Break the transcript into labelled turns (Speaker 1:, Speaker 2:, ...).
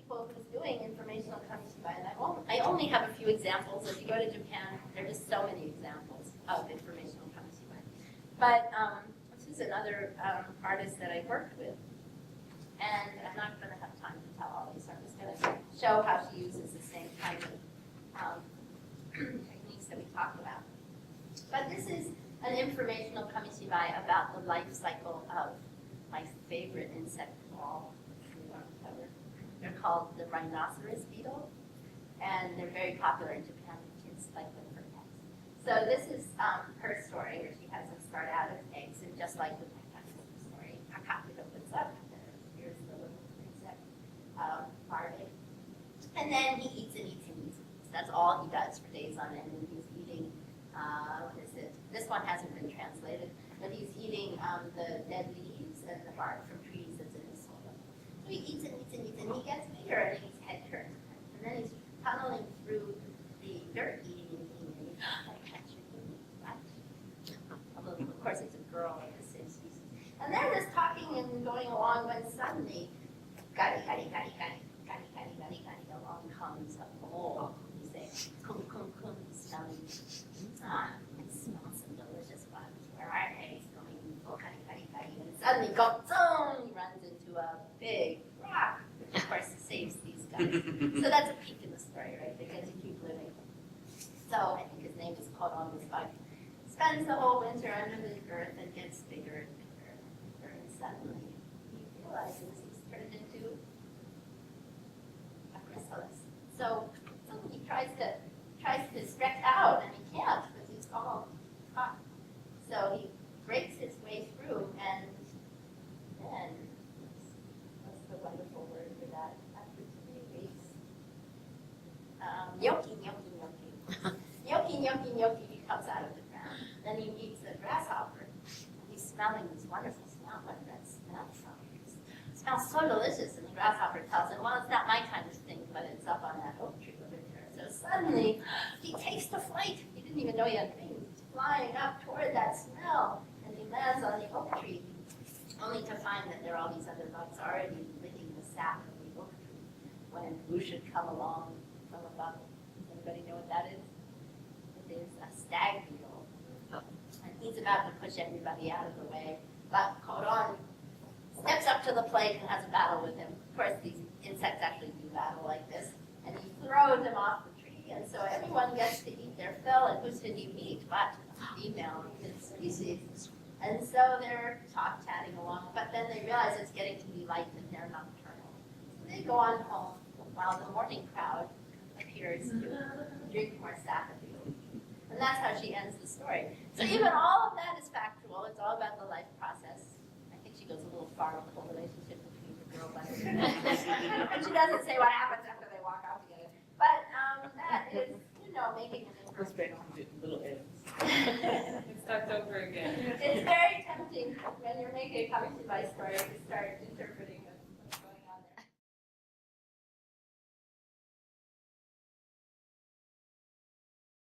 Speaker 1: people who's doing informational Kamishibai, and I only have a few examples. If you go to Japan, there are just so many examples of informational Kamishibai. But this is another artist that I worked with, and I'm not going to have time to tell all these, so I'm just going to show how she uses the same kind of techniques that we talked about. But this is an informational Kamishibai about the life cycle of my favorite insect of all. They're called the rhinoceros beetle, and they're very popular in Japan. Kids like them for pets. So this is her story, where she has them start out as eggs, and just like with my cat's story, Kakaku opens up, and here's the little insect larvae. And then he eats and eats and eats. That's all he does for days on end, and he's eating, what is it? This one hasn't been translated, but he's eating the dead leaves and the bark from trees that's in his soil. So he eats and eats and eats, and he gets bigger, and his head turns. And then he's tunneling through the dirt, eating and eating, and he's like, catch your what? Although, of course, it's a girl of the same species. And they're just talking and going along when suddenly, gutty, gutty, gutty, gutty, gutty, gutty, gutty, gutty, along comes a mole. He's saying, kum, kum, kum, smelling. It smells some delicious bugs. Where are they? He's going, oh, gutty, gutty, gutty. And suddenly, go, boom, he runs into a big rock, which of course saves these guys. So that's a peek in the story, right? They get to keep living. So I think his name is called this bug. Spends the whole winter under the earth and gets bigger and bigger and bigger. And suddenly he realizes he's turned into a chrysalis. So he tries to stretch out, and he can't because he's all caught. So he breaks his way through, and then what's the wonderful word for that? After 3 weeks, gnocchi, gnocchi, gnocchi. Gnocchi, gnocchi, gnocchi, he comes out of the ground. Then he meets a grasshopper. He's smelling this wonderful smell. What does that smell from? It smells so delicious. And the grasshopper tells him, well, it's not my kind of thing, but it's up on that oak tree over there. So suddenly, he takes to flight. He didn't even know he had wings. He's flying up toward that smell. And he lands on the oak tree, only to find that there are all these other bugs already licking the sap of the oak tree when who should come along from above. Does anybody know what that is? It is a stag beetle. And he's about to push everybody out of the way. But Koron steps up to the plate and has a battle with him. Of course, these insects actually do battle like this. And he throws him off the tree. And so everyone gets to eat their fill. And who's should he meet but female in species? And so they're chatting along. But then they realize it's getting to be light and they're nocturnal. So they go on home while the morning crowd appears to drink more sap of the oak tree. And that's how she ends the story. So even all of that is factual. It's all about the life process. I think she goes a little far with the whole relationship between the girl and and she doesn't say what happens after they walk out together. But that is, making an impression.
Speaker 2: Little ends.
Speaker 3: It starts over again.
Speaker 1: It's very tempting when you're making a Kamishibai story to start interpreting